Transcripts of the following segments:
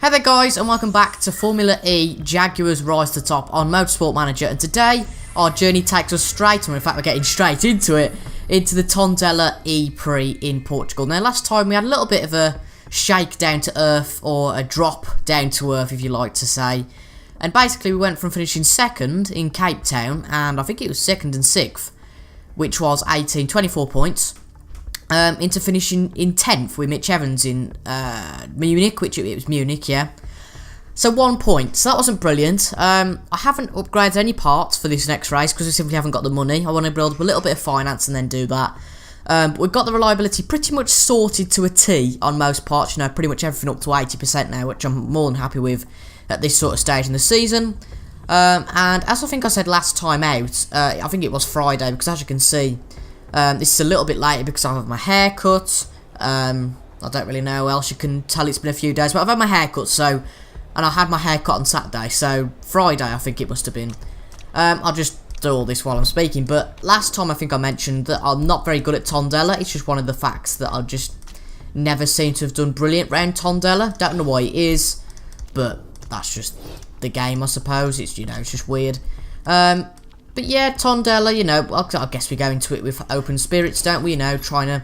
Hey there guys, and welcome back to Formula E Jaguar's Rise to Top on Motorsport Manager. And today our journey takes us straight, or in fact we're getting straight into it, into the Tondela E-Prix in Portugal. Now last time we had a little bit of a shake down to earth, or a drop down to earth if you like to say. And basically we went from finishing second in Cape Town, and I think it was second and sixth, which was 24 points. Into finishing in 10th with Mitch Evans in Munich, which it was Munich, yeah. So 1 point, so that wasn't brilliant. I haven't upgraded any parts for this next race because we simply haven't got the money. I want to build up a little bit of finance and then do that. But we've got the reliability pretty much sorted to a T on most parts, you know, pretty much everything up to 80% now, which I'm more than happy with at this sort of stage in the season. And as I think I said last time out, I think it was Friday, because as you can see, this is a little bit later because I've had my hair cut. I don't really know how else you can tell it's been a few days, but I've had my hair cut, so, and I had my hair cut on Saturday, so Friday I think it must have been. I'll just do all this while I'm speaking, but last time I think I mentioned that I'm not very good at Tondela. It's just one of the facts that I just never seem to have done brilliant round Tondela. Don't know why it is, but that's just the game, I suppose. It's, you know, it's just weird. But yeah, Tondela, you know, I guess we go into it with open spirits, don't we? You know, trying to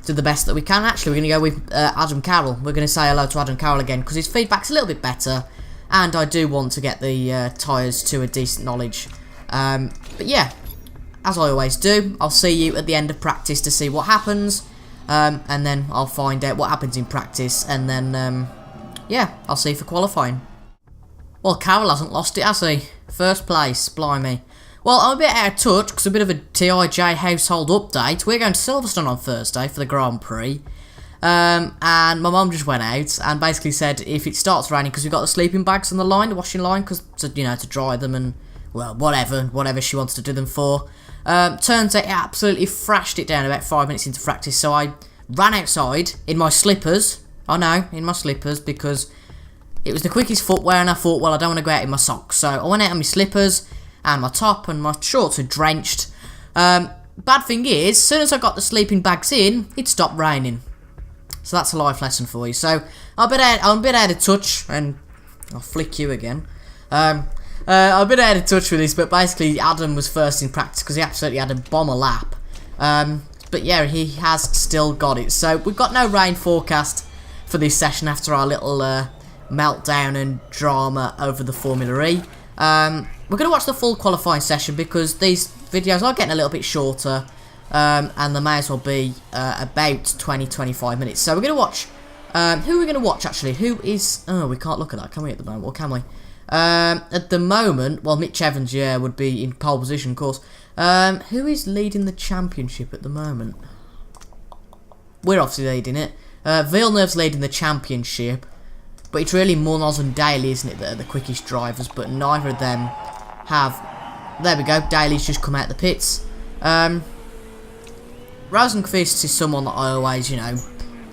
do the best that we can. Actually, we're going to go with Adam Carroll. We're going to say hello to Adam Carroll again, because his feedback's a little bit better, and I do want to get the tyres to a decent knowledge. But yeah, as I always do, I'll see you at the end of practice to see what happens, and then I'll find out what happens in practice, and then, yeah, I'll see you for qualifying. Well, Carroll hasn't lost it, has he? First place, blimey. Well, I'm a bit out of touch because a bit of a TIJ household update. We're going to Silverstone on Thursday for the Grand Prix. And my mum just went out and basically said if it starts raining, because we've got the sleeping bags on the line, the washing line, because, you know, to dry them and, well, whatever she wants to do them for. Turns out it absolutely thrashed it down about 5 minutes into practice, so I ran outside in my slippers. I know, in my slippers, because it was the quickest footwear, and I thought, well, I don't want to go out in my socks. So I went out in my slippers, and my top and my shorts were drenched. Bad thing is, as soon as I got the sleeping bags in, it stopped raining. So that's a life lesson for you. So I'm a bit out of touch, and I'll flick you again. I'm a bit out of touch with this, but basically Adam was first in practice because he absolutely had a bomber lap. But yeah, he has still got it. So we've got no rain forecast for this session after our little meltdown and drama over the Formula E. We're going to watch the full qualifying session because these videos are getting a little bit shorter, and they may as well be about 20-25 minutes. So we're going to watch, who are we going to watch actually? Who is, oh, we can't look at that, can we, at the moment, or can we? At the moment, well, Mitch Evans, yeah, would be in pole position, of course. Who is leading the championship at the moment? We're obviously leading it. Villeneuve's leading the championship. But it's really Munoz and Daly, isn't it, that are the quickest drivers, but neither of them have. There we go, Daly's just come out the pits. Rosenqvist is someone that I always, you know,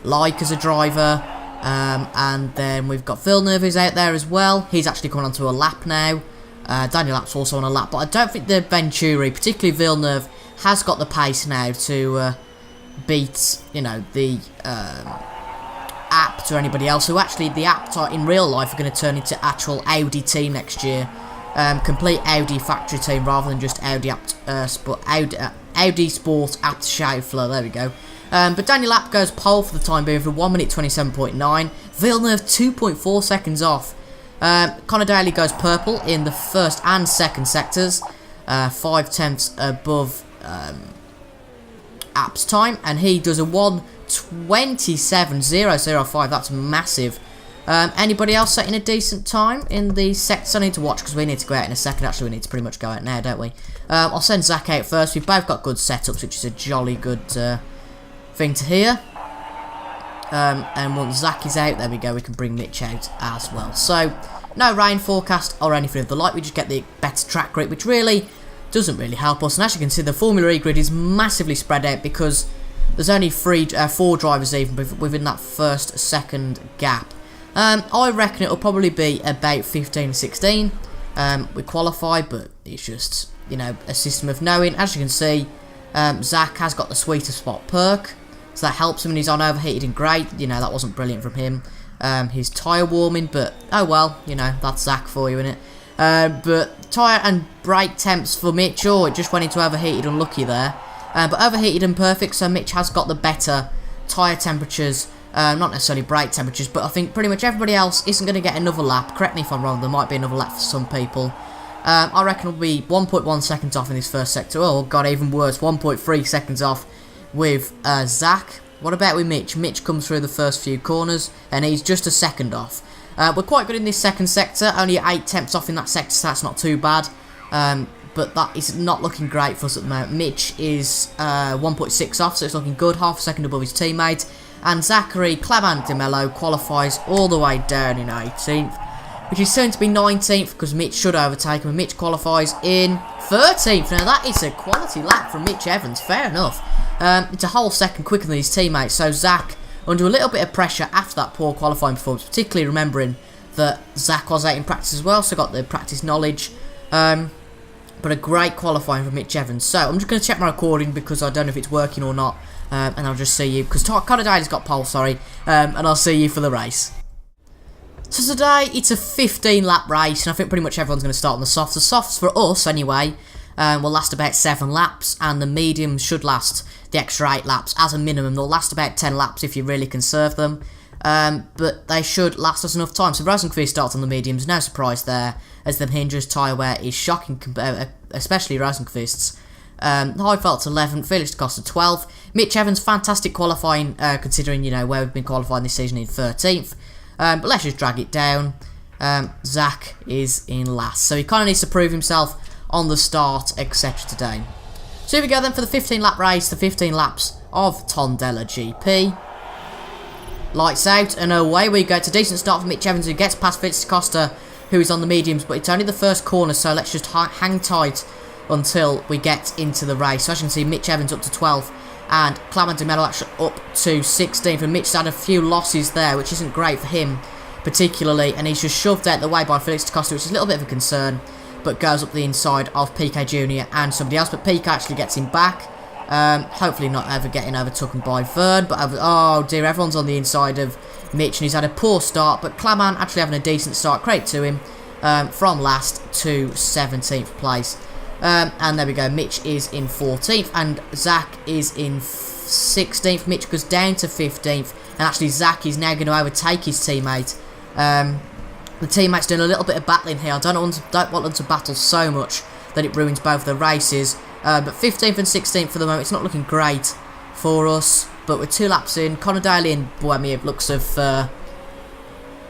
like as a driver. And then we've got Villeneuve who's out there as well. He's actually coming onto a lap now. Daniel App's also on a lap, but I don't think the Venturi, particularly Villeneuve, has got the pace now to beat, you know, the Apt or anybody else, who actually the Apt are in real life are going to turn into actual Audi team next year, complete Audi factory team rather than just Audi Apt, Audi Sport Apt Schaeffler. There we go. But Daniel Apt goes pole for the time being for 1 minute 27.9. Villeneuve 2.4 seconds off. Connor Daly goes purple in the first and second sectors, 5/10 above Apt's time, and he does a 1:27.005. That's massive. Anybody else setting a decent time in the sectors? I need to watch because we need to go out in a second. Actually, we need to pretty much go out now, don't we? I'll send Zach out first. We've both got good setups, which is a jolly good thing to hear. And once Zach is out, there we go, we can bring Mitch out as well. So, no rain forecast or anything of the like. We just get the better track grip, which really doesn't really help us. And as you can see, the Formula E grid is massively spread out because there's only four drivers even within that first-second gap. I reckon it'll probably be about 15-16. We qualify, but it's just, you know, a system of knowing. As you can see, Zach has got the sweeter spot perk, so that helps him when he's on overheated and great. You know, that wasn't brilliant from him. his tyre warming, but oh well, you know, that's Zach for you, innit? But tyre and brake temps for Mitch, oh, it just went into overheated, unlucky there. But overheated and perfect, so Mitch has got the better tyre temperatures, not necessarily brake temperatures, but I think pretty much everybody else isn't going to get another lap. Correct me if I'm wrong, there might be another lap for some people. I reckon it'll be 1.1 seconds off in this first sector. Oh god, even worse, 1.3 seconds off with Zach. What about with Mitch? Mitch comes through the first few corners, and he's just a second off. We're quite good in this second sector, only 8 tenths off in that sector, so that's not too bad. But that is not looking great for us at the moment. Mitch is 1.6 off, so it's looking good, half a second above his teammate. And Zachary Clement de Mello qualifies all the way down in 18th, which is soon to be 19th, because Mitch should overtake him, and Mitch qualifies in 13th. Now that is a quality lap from Mitch Evans, fair enough. It's a whole second quicker than his teammates, so Zach under a little bit of pressure after that poor qualifying performance, particularly remembering that Zach was out in practice as well, so got the practice knowledge. But a great qualifying from Mitch Evans. So I'm just going to check my recording because I don't know if it's working or not, and I'll just see you, because Tondela's got pole, sorry, and I'll see you for the race. So today it's a 15 lap race, and I think pretty much everyone's going to start on the softs. The softs for us anyway will last about 7 laps, and the mediums should last the extra 8 laps as a minimum. They'll last about 10 laps if you really conserve them, but they should last us enough time. So Rosenqvist starts on the mediums, no surprise there, as the Hinder's tyre wear is shocking, especially Rosenqvist's. Heidfeldt's 11th, Felix da Costa 12th. Mitch Evans, fantastic qualifying, considering, you know, where we've been qualifying this season in 13th. But let's just drag it down. Zach is in last, so he kind of needs to prove himself on the start, etc. today. So here we go then for the 15 lap race, the 15 laps of Tondela GP. Lights out, and away we go. It's a decent start for Mitch Evans, who gets past Felix da Costa, who is on the mediums, but it's only the first corner, so let's just hang tight until we get into the race. So as you can see, Mitch Evans up to 12th, and Clement de Mello actually up to 16th, and Mitch's had a few losses there, which isn't great for him particularly, and he's just shoved out the way by Felix da Costa, which is a little bit of a concern, but goes up the inside of PK Jr. and somebody else, but PK actually gets him back. Hopefully not ever getting overtaken by Vern, but oh dear, everyone's on the inside of Mitch, and he's had a poor start, but Clement actually having a decent start, credit to him, from last to 17th place. And there we go, Mitch is in 14th, and Zach is in 16th. Mitch goes down to 15th, and actually Zach is now going to overtake his teammate. The teammate's doing a little bit of battling here. I don't want them to battle so much that it ruins both the races. But 15th and 16th for the moment, it's not looking great for us. But with 2 laps in, Tondela and Bohemia looks have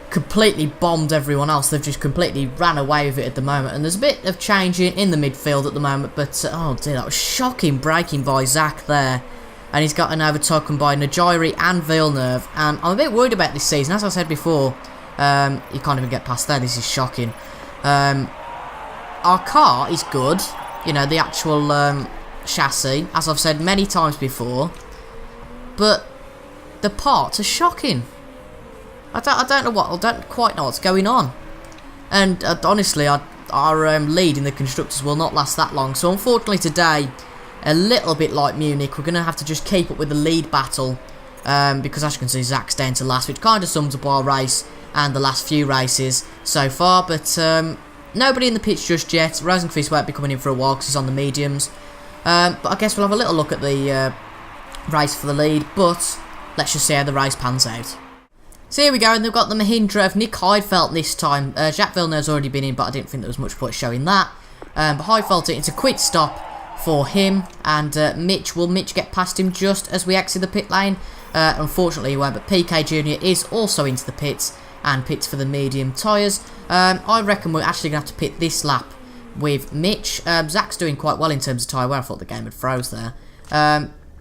completely bombed everyone else. They've just completely ran away with it at the moment. And there's a bit of change in the midfield at the moment. But, oh dear, that was shocking braking by Zach there. And he's gotten overtaken by Jaguar and Villeneuve. And I'm a bit worried about this season. As I said before, you can't even get past there. This is shocking. Our car is good. You know, the actual chassis, as I've said many times before. But the parts are shocking. I don't quite know what's going on. And honestly, our lead in the constructors will not last that long. So unfortunately today, a little bit like Munich, we're going to have to just keep up with the lead battle. Because as you can see, Zach's down to last, which kind of sums up our race and the last few races so far. But nobody in the pits just yet. Rosenqvist won't be coming in for a while because he's on the mediums. But I guess we'll have a little look at the race for the lead. But let's just see how the race pans out. So here we go, and they've got the Mahindra of Nick Heidfeldt this time. Jacques Villeneuve's already been in, but I didn't think there was much point showing that. But Heidfeldt, it's a quick stop for him, and will Mitch get past him just as we exit the pit lane? Unfortunately he won't, but PK Jr. is also into the pits, and pits for the medium tyres. I reckon we're actually going to have to pit this lap with Mitch. Zach's doing quite well in terms of tyre wear. I thought the game had froze there.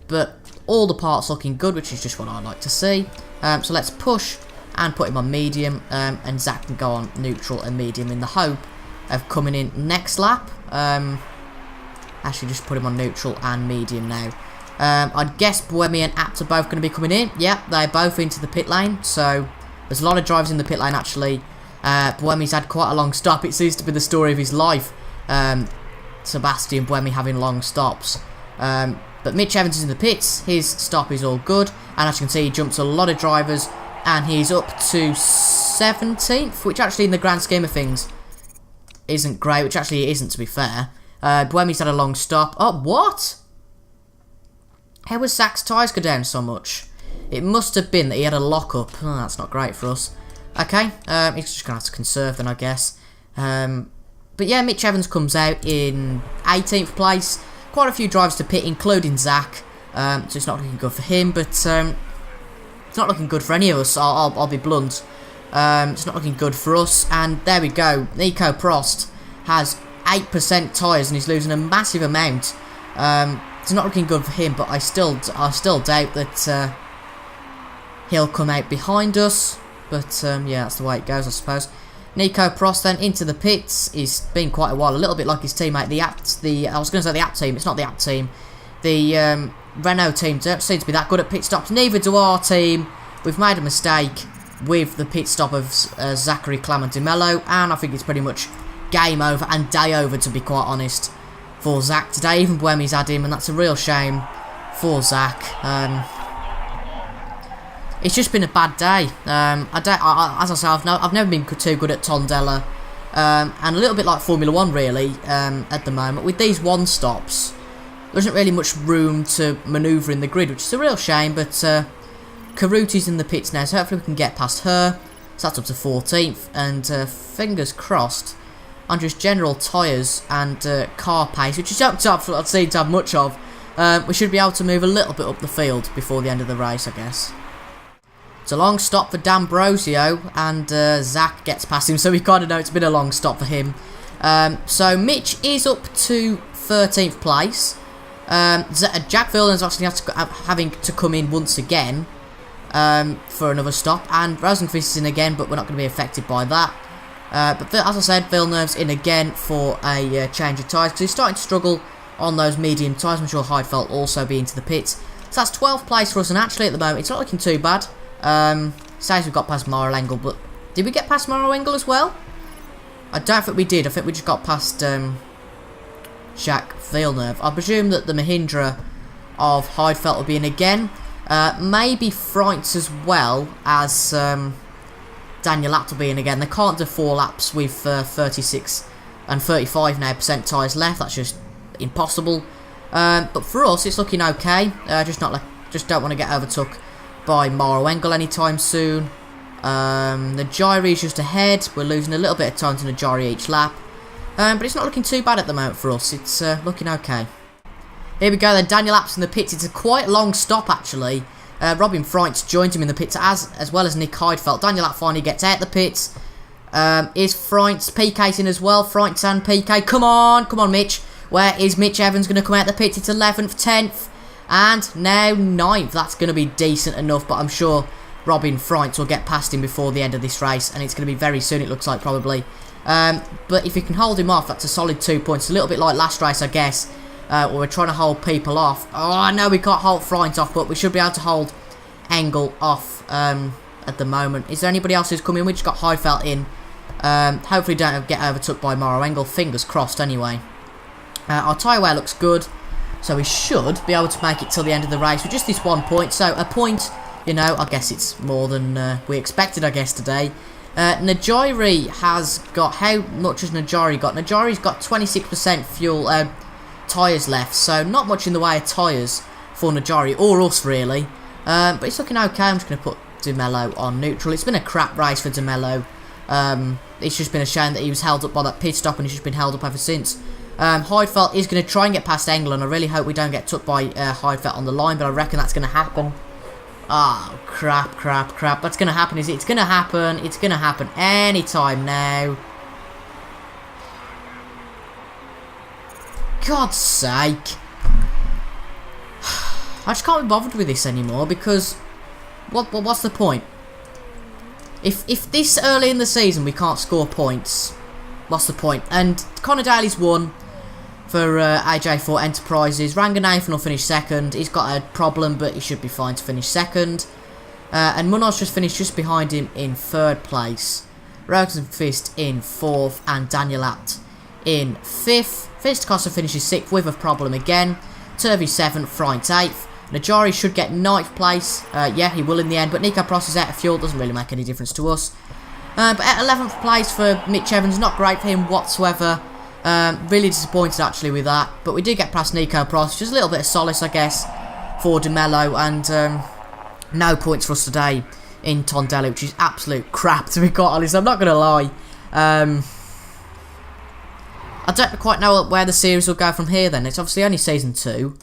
But all the parts looking good, which is just what I like to see. So let's push and put him on medium, and Zach can go on neutral and medium in the hope of coming in next lap. Actually just put him on neutral and medium now. I'd guess Bohemia and Apt are both going to be coming in. Yep, they're both into the pit lane, so there's a lot of drivers in the pit lane actually. Bohemia's had quite a long stop. It seems to be the story of his life, Sebastian Bohemia having long stops. But Mitch Evans is in the pits, his stop is all good, and as you can see he jumps a lot of drivers And he's up to 17th, which actually in the grand scheme of things isn't great, which actually it isn't, to be fair. Buemi's had a long stop. Oh, what? How was Zach's tyres go down so much? It must have been that he had a lock-up. Oh, that's not great for us. Okay, he's just going to have to conserve then, I guess. But yeah, Mitch Evans comes out in 18th place. Quite a few drivers to pit, including Zach. So it's not looking good for him, but it's not looking good for any of us. I'll be blunt. It's not looking good for us. And there we go. Nico Prost has 8% tyres and he's losing a massive amount. It's not looking good for him, but I still doubt that he'll come out behind us. But yeah, that's the way it goes, I suppose. Nico Prost then into the pits. He's been quite a while, a little bit like his teammate. I was going to say the App team. It's not the App team. The Renault team don't seem to be that good at pit stops. Neither do our team. We've made a mistake with the pit stop of Zachary Clement de Mello, and I think it's pretty much game over and day over, to be quite honest, for Zach today. Even Buemi's had him, and that's a real shame for Zach. It's just been a bad day. As I say, I've never been too good at Tondela, and a little bit like Formula 1 really at the moment. With these one stops, there isn't really much room to manoeuvre in the grid, which is a real shame. But Caruti's in the pits now, so hopefully we can get past her. So that's up to 14th, and fingers crossed on just general tyres and car pace, which is don't seem to have much of. We should be able to move a little bit up the field before the end of the race, I guess. It's a long stop for D'Ambrosio, and Zach gets past him, so we kind of know it's been a long stop for him. So Mitch is up to 13th place. Jack Villeneuve's actually having to come in once again for another stop, and Rosenqvist is in again, but we're not going to be affected by that. But as I said, Villeneuve's in again for a change of tyres, because he's starting to struggle on those medium tyres. I'm sure Heidfeld will also be into the pits. So that's 12th place for us, and actually at the moment it's not looking too bad. Says we've got past Maro Engel, but did we get past Maro Engel as well? I don't think we did. I think we just got past Jacques Villeneuve. I presume that the Mahindra of Heidfeld will be in again. Maybe Freitz as well as Daniel Lapp will be in again. They can't do 4 laps with 36 and 35 now % tyres left. That's just impossible. But for us, it's looking okay. Just don't want to get overtook by Maro Engel anytime soon. Najiri is just ahead. We're losing a little bit of time to Najiri each lap. But it's not looking too bad at the moment for us. It's looking okay. Here we go then. Daniel Lapp's in the pits. It's a quite long stop actually. Robin Freitz joined him in the pits as well as Nick Heidfeld. Daniel Lapp finally gets out the pits. Is Freitz PK's in as well? Freitz and PK. Come on Mitch. Where is Mitch Evans going to come out the pits? It's 11th, 10th. And now 9th. That's going to be decent enough, but I'm sure Robin Freitz will get past him before the end of this race, and it's going to be very soon, it looks like, probably. But if you can hold him off, that's a solid 2 points. A little bit like last race, I guess, where we're trying to hold people off. Oh, I know we can't hold Freitz off, but we should be able to hold Engel off at the moment. Is there anybody else who's coming? We just got Heidfeld in. Hopefully don't get overtook by Maro Engel. Fingers crossed, anyway. Our tyre wear looks good. So we should be able to make it till the end of the race with just this 1 point. So a point, you know, I guess it's more than we expected, I guess, today. Najiri has got, how much has Najiri got? Najiri's got 26% fuel tyres left. So not much in the way of tyres for Najiri, or us really. But it's looking okay. I'm just going to put De Mello on neutral. It's been a crap race for De Mello. It's just been a shame that he was held up by that pit stop, and he's just been held up ever since. Heidfeld is going to try and get past Engel, and I really hope we don't get took by Heidfeld on the line, but I reckon that's going to happen. Oh, crap. That's going to happen, is it? It's going to happen. It's going to happen anytime now. God's sake. I just can't be bothered with this anymore, because what's the point? If this early in the season we can't score points, what's the point? And Connor Daly's won for AJ4 Enterprises. Ranganathan will finish second. He's got a problem, but he should be fine to finish second. And Munoz just finished just behind him in 3rd place. Rosenqvist in 4th, and Daniel Abt in 5th. Fistacosta finishes 6th with a problem again. Turvey 7th, Freitz 8th. Najari should get 9th place. Yeah, he will in the end. But Nico Prost is out of fuel. Doesn't really make any difference to us. But at 11th place for Mitch Evans. Not great for him whatsoever. Really disappointed actually with that. But we did get past Nico Prost. Just a little bit of solace, I guess, for De Mello. And no points for us today in Tondela, which is absolute crap, to be quite honest. I'm not going to lie. I don't quite know where the series will go from here then. It's obviously only Season 2.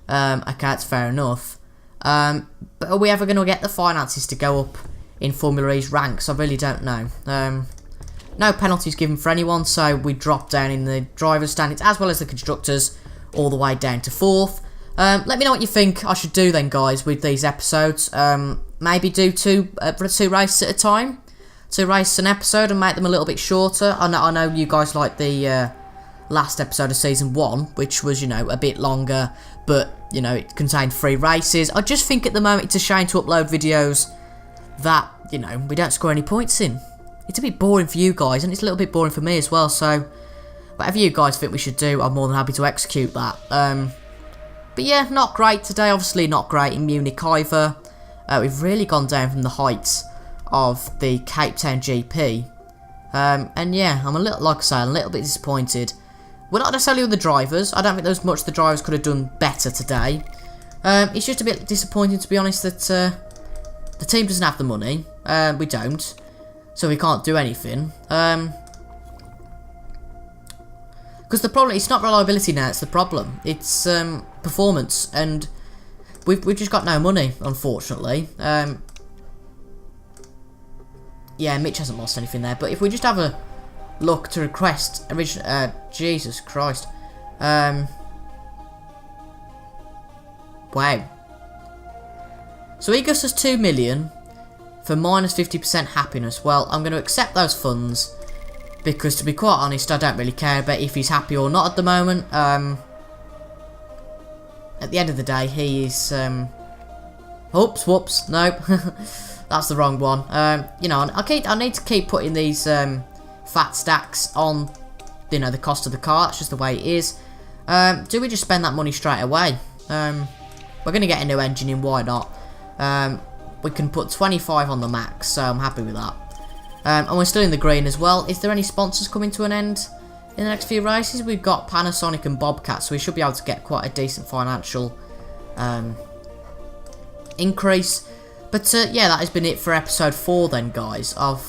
Okay, it's fair enough. But are we ever going to get the finances to go up in Formula E's ranks? I really don't know. No penalties given for anyone, so we drop down in the driver's standings as well as the constructors, all the way down to 4th. Let me know what you think I should do then, guys, with these episodes. Maybe do two races at a time. 2 races an episode and make them a little bit shorter. I know you guys like the last episode of Season 1, which was, you know, a bit longer, but, you know, it contained 3 races. I just think at the moment it's a shame to upload videos that, you know, we don't score any points in. It's a bit boring for you guys, and it's a little bit boring for me as well, so whatever you guys think we should do, I'm more than happy to execute that. But yeah, not great today, obviously not great in Munich either. We've really gone down from the heights of the Cape Town GP. And yeah, I'm a little, like I say, a little bit disappointed. We're not necessarily with the drivers. I don't think there's much the drivers could have done better today. It's just a bit disappointing, to be honest, that the team doesn't have the money. We don't. So we can't do anything. Because the problem, it's not reliability now, it's the problem. It's performance, and we've just got no money, unfortunately. Yeah, Mitch hasn't lost anything there, but if we just have a look to request original, Jesus Christ. Wow. So he gives us 2 million for minus 50% happiness. Well, I'm going to accept those funds because, to be quite honest, I don't really care about if he's happy or not at the moment. At the end of the day, he is. Oops, whoops, nope, that's the wrong one. You know, I need to keep putting these fat stacks on, you know, the cost of the car. That's just the way it is. Do we just spend that money straight away? We're going to get a new engine in, why not? We can put 25 on the max, so I'm happy with that. And we're still in the green as well. Is there any sponsors coming to an end in the next few races? We've got Panasonic and Bobcat, so we should be able to get quite a decent financial increase. But yeah, that has been it for episode 4 then, guys, of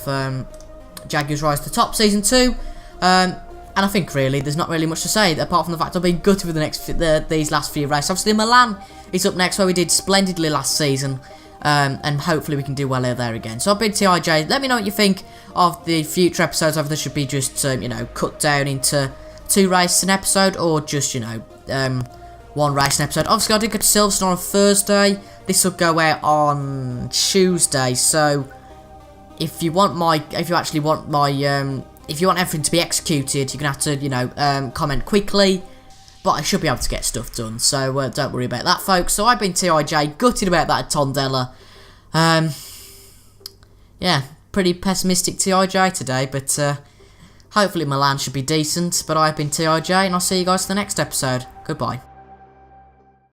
Jaguars Rise to the Top Season 2. And I think really there's not really much to say apart from the fact I've been gutted with these last few races. Obviously Milan is up next, where we did splendidly last season. And hopefully we can do well there again. So I've been TIJ. Let me know what you think of the future episodes, whether they should be just, you know, cut down into 2 races an episode, or just, you know, 1 race an episode. Obviously I did go to Silverstone on Thursday. This will go out on Tuesday. So if you want my, if you actually want my, if you want everything to be executed, you're gonna have to, you know, comment quickly. But I should be able to get stuff done, so don't worry about that, folks. So I've been TIJ, gutted about that at Tondela. Yeah, pretty pessimistic TIJ today, but hopefully Milan should be decent. But I've been TIJ, and I'll see you guys for the next episode. Goodbye.